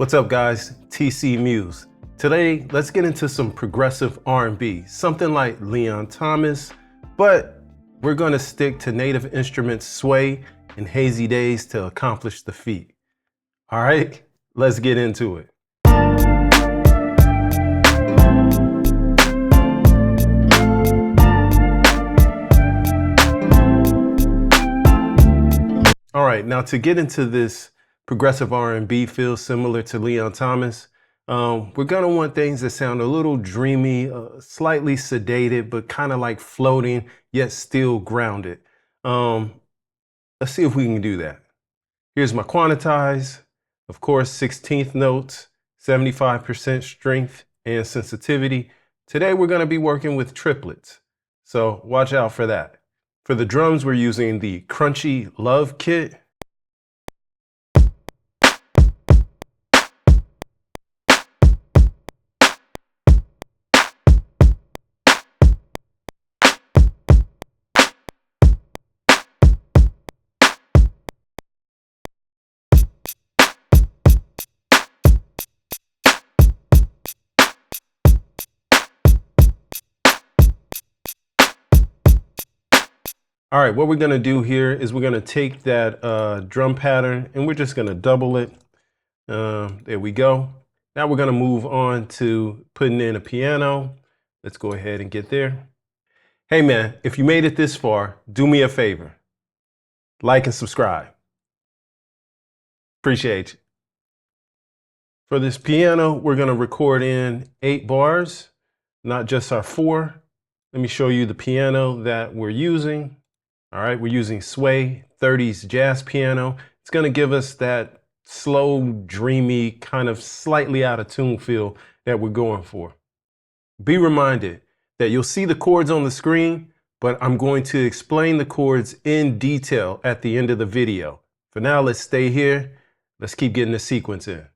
What's up guys, TCMuze. Today, let's get into some progressive R&B, something like Leon Thomas, but we're gonna stick to native instruments Sway and Hazy days to accomplish the feat. All right, let's get into it. All right, now to get into this progressive R&B feel similar to Leon Thomas, we're gonna want things that sound a little dreamy, slightly sedated, but kind of like floating, yet still grounded. Let's see if we can do that. Here's my quantize. Of course, 16th notes, 75% strength and sensitivity. Today, we're gonna be working with triplets, so watch out for that. For the drums, we're using the Crunchy Love kit. All right, what we're gonna do here is we're gonna take that drum pattern and we're just gonna double it. There we go. Now we're gonna move on to putting in a piano. Let's go ahead and get there. Hey man, if you made it this far, do me a favor. Like and subscribe. Appreciate you. For this piano, we're gonna record in 8 bars, not just our 4. Let me show you the piano that we're using. All right, we're using Sway 30s jazz piano. It's gonna give us that slow, dreamy, kind of slightly out of tune feel that we're going for. Be reminded that you'll see the chords on the screen, but I'm going to explain the chords in detail at the end of the video. For now, let's stay here. Let's keep getting the sequence in.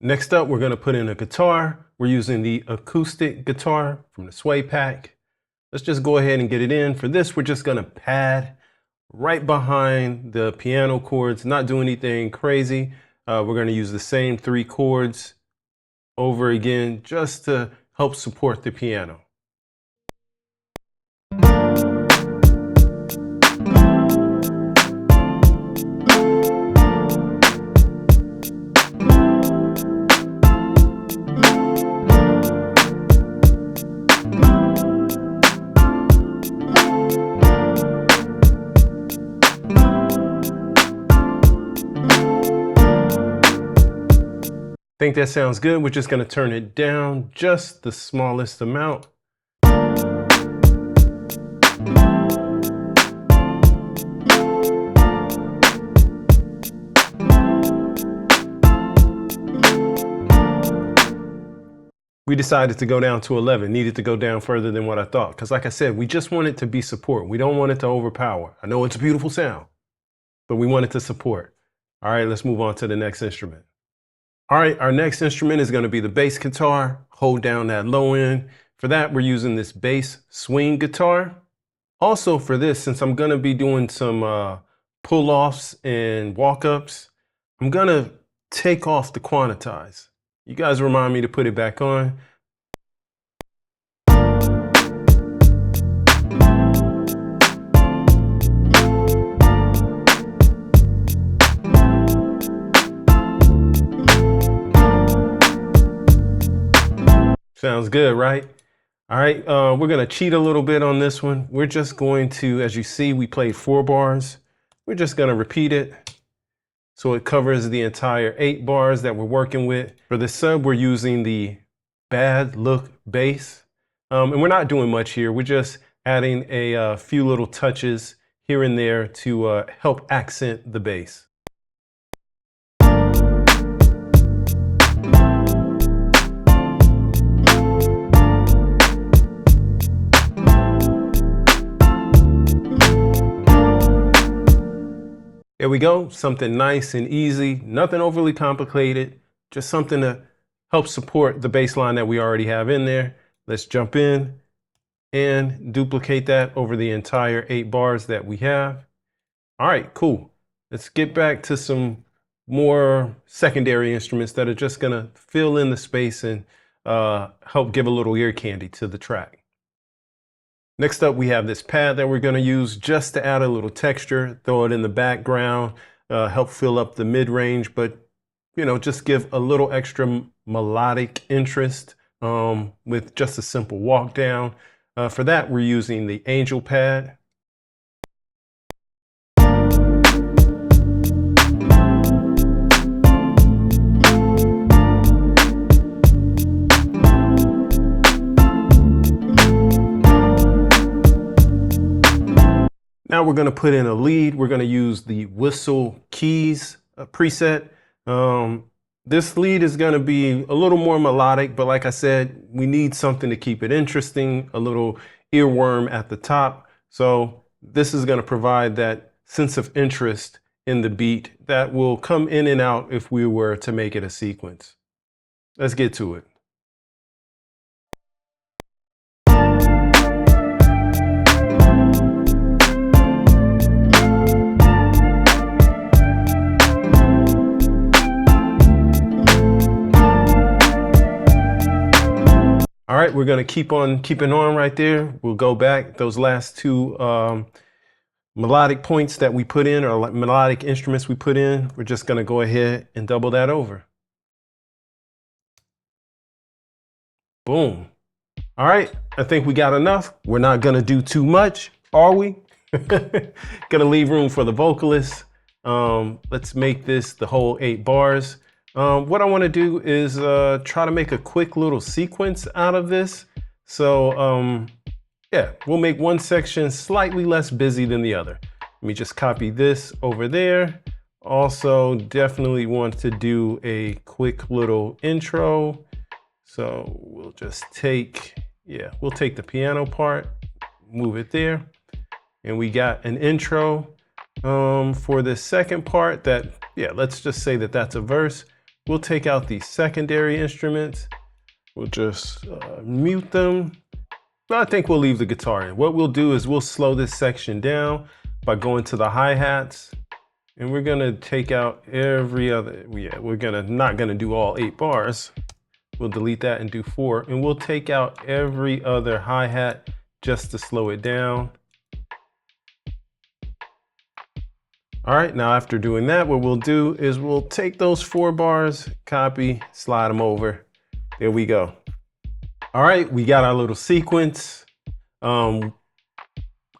Next up, we're going to put in a guitar. We're using the acoustic guitar from the Sway pack. Let's just go ahead and get it in. For this, we're just going to pad right behind the piano chords, not do anything crazy. We're going to use the same 3 chords over again just to help support the piano. Think that sounds good? We're just going to turn it down just the smallest amount. We decided to go down to 11, needed to go down further than what I thought. Because like I said, we just want it to be support. We don't want it to overpower. I know it's a beautiful sound, but we want it to support. All right, let's move on to the next instrument. All right, our next instrument is going to be the bass guitar. Hold down that low end. For that, we're using this bass swing guitar. Also for this, since I'm going to be doing some pull-offs and walk-ups, I'm going to take off the quantize. You guys remind me to put it back on. Sounds good, right? All right, we're gonna cheat a little bit on this one. We're just going to, as you see, we played 4 bars. We're just gonna repeat it so it covers the entire 8 bars that we're working with. For the sub, we're using the Bad Look bass. And we're not doing much here. We're just adding a few little touches here and there to help accent the bass. There we go. Something nice and easy, nothing overly complicated, just something to help support the bass line that we already have in there. Let's jump in and duplicate that over the entire 8 bars that we have. All right, cool. Let's get back to some more secondary instruments that are just gonna fill in the space and help give a little ear candy to the track. Next up, we have this pad that we're gonna use just to add a little texture, throw it in the background, help fill up the mid-range, but you know, just give a little extra melodic interest with just a simple walk down. For that, we're using the Angel pad. Now we're going to put in a lead. We're going to use the whistle keys preset. This lead is going to be a little more melodic, but like I said, we need something to keep it interesting, a little earworm at the top. So this is going to provide that sense of interest in the beat that will come in and out if we were to make it a sequence. Let's get to it. All right, we're gonna keep on keeping on right there. We'll go back those last 2 melodic points that we put in, or melodic instruments we put in. We're just gonna go ahead and double that over. Boom. All right, I think we got enough. We're not gonna do too much, are we? Gonna leave room for the vocalist. Let's make this the whole 8 bars. What I want to do is try to make a quick little sequence out of this. So yeah, we'll make one section slightly less busy than the other. Let me just copy this over there. Also, definitely want to do a quick little intro. So we'll just take, we'll take the piano part, move it there. And we got an intro for the second part that, let's just say that that's a verse. We'll take out the secondary instruments. We'll just mute them. I think we'll leave the guitar in. What we'll do is we'll slow this section down by going to the hi-hats, and we're gonna take out every other, we're not gonna do all 8 bars. We'll delete that and do 4, and we'll take out every other hi-hat just to slow it down. All right, now after doing that, what we'll do is we'll take those 4 bars, copy, slide them over. There we go. All right, we got our little sequence. Kind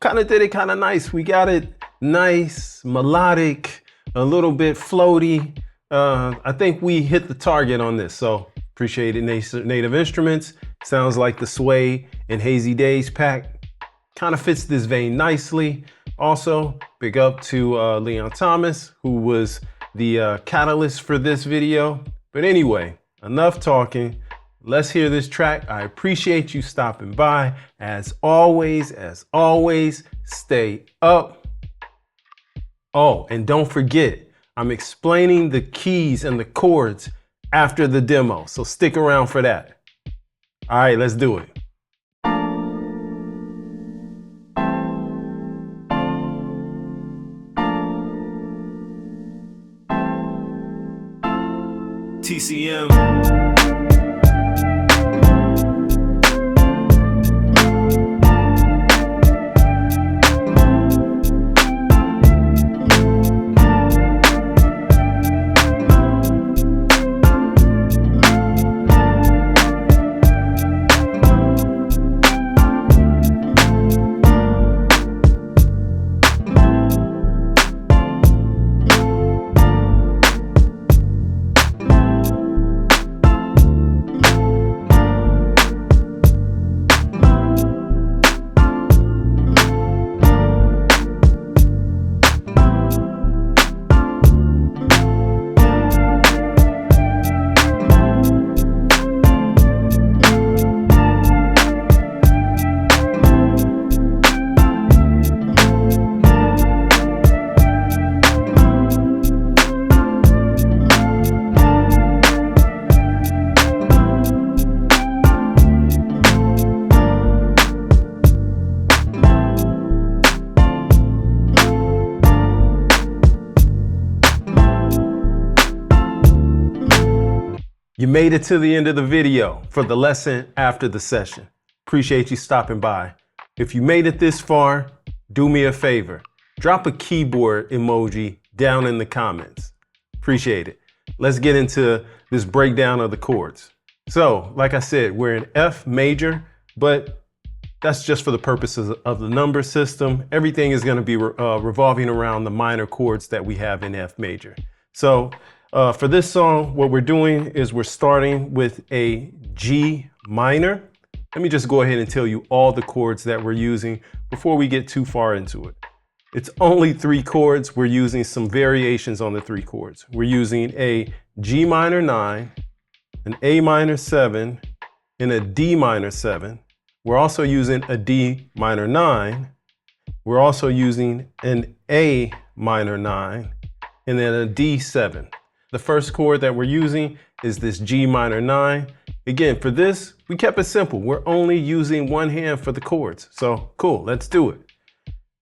of did it kind of nice. We got it nice, melodic, a little bit floaty. I think we hit the target on this, so appreciate it, Native Instruments. Sounds like the Sway and Hazy Days pack. Kind of fits this vein nicely. Also, big up to Leon Thomas, who was the catalyst for this video. But anyway, enough talking. Let's hear this track. I appreciate you stopping by. As always, stay up. Oh, and don't forget, I'm explaining the keys and the chords after the demo, so stick around for that. All right, let's do it. TCM. made it to the end of the video for the lesson after the session. Appreciate you stopping by. If you made it this far, do me a favor. Drop a keyboard emoji down in the comments. Appreciate it. Let's get into this breakdown of the chords. So, like I said, we're in F major, but that's just for the purposes of the number system. Everything is going to be revolving around the minor chords that we have in F major. So for this song, what we're doing is we're starting with a G minor. Let me just go ahead and tell you all the chords that we're using before we get too far into it. It's only 3 chords. We're using some variations on the 3 chords. We're using a G minor 9, an A minor 7, and a D minor 7. We're also using a D minor 9. We're also using an A minor 9 and then a D7. The first chord that we're using is this G minor 9. Again, for this, we kept it simple. We're only using one hand for the chords. So cool, let's do it.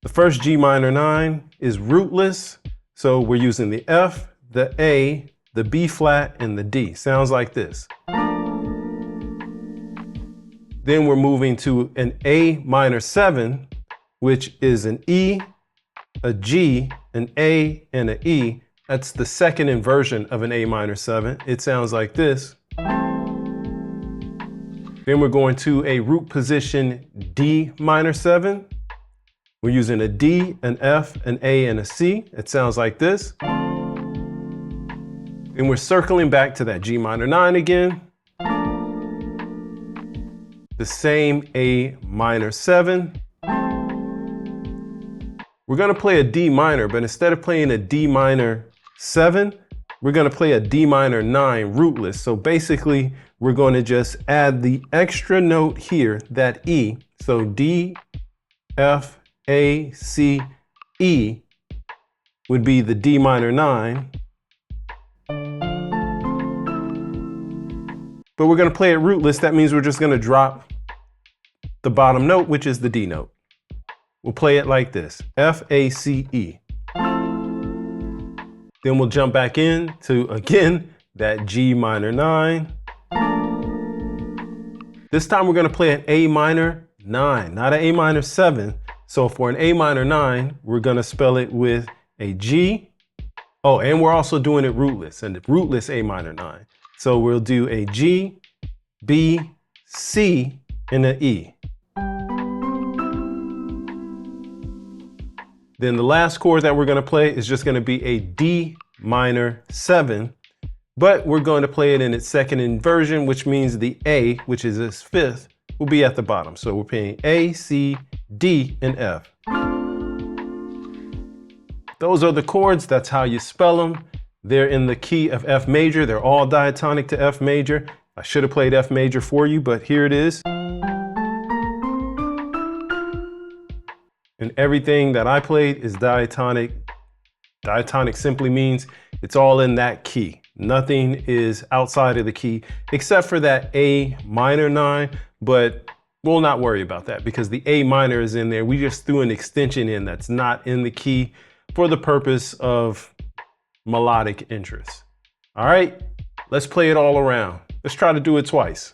The first G minor 9 is rootless. So we're using the F, the A, the B flat, and the D. Sounds like this. Then we're moving to an A minor 7, which is an E, a G, an A, and an E. That's the second inversion of an A minor 7. It sounds like this. Then we're going to a root position D minor 7. We're using a D, an F, an A, and a C. It sounds like this. And we're circling back to that G minor 9 again. The same A minor 7. We're going to play a D minor, but instead of playing a D minor 7, we're going to play a D minor 9 rootless. So basically, we're going to just add the extra note here, that E. So D, F, A, C, E would be the D minor 9. But we're going to play it rootless. That means we're just going to drop the bottom note, which is the D note. We'll play it like this, F, A, C, E. Then we'll jump back in to, again, that G minor 9. This time we're going to play an A minor 9, not an A minor 7. So for an A minor 9, we're going to spell it with a G. Oh, and we're also doing it rootless, and rootless A minor 9. So we'll do a G, B, C, and an E. Then the last chord that we're going to play is just going to be a D minor 7, but we're going to play it in its second inversion, which means the A, which is its fifth, will be at the bottom. So we're playing A, C, D, and F. Those are the chords. That's how you spell them. They're in the key of F major. They're all diatonic to F major. I should have played F major for you, but here it is. And everything that I played is diatonic. Diatonic simply means it's all in that key. Nothing is outside of the key except for that A minor 9, but we'll not worry about that because the A minor is in there. We just threw an extension in that's not in the key for the purpose of melodic interest. All right, let's play it all around. Let's try to do it twice.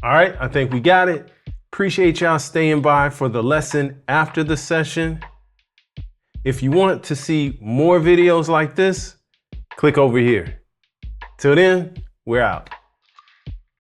All right, I think we got it. Appreciate y'all staying by for the lesson after the session. If you want to see more videos like this, click over here. Till then, we're out.